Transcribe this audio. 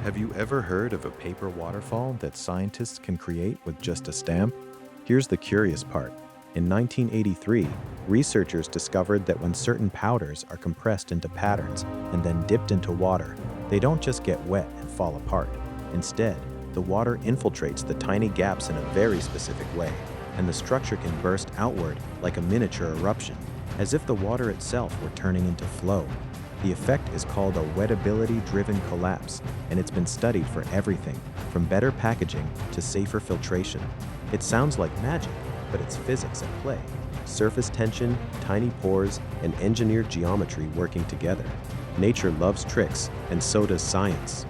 Have you ever heard of a paper waterfall that scientists can create with just a stamp? Here's the curious part. In 1983, researchers discovered that when certain powders are compressed into patterns and then dipped into water, they don't just get wet and fall apart. Instead, the water infiltrates the tiny gaps in a very specific way, and the structure can burst outward like a miniature eruption, as if the water itself were turning into flow. The effect is called a wettability-driven collapse, and it's been studied for everything from better packaging to safer filtration. It sounds like magic, but it's physics at play. Surface tension, tiny pores, and engineered geometry working together. Nature loves tricks, and so does science.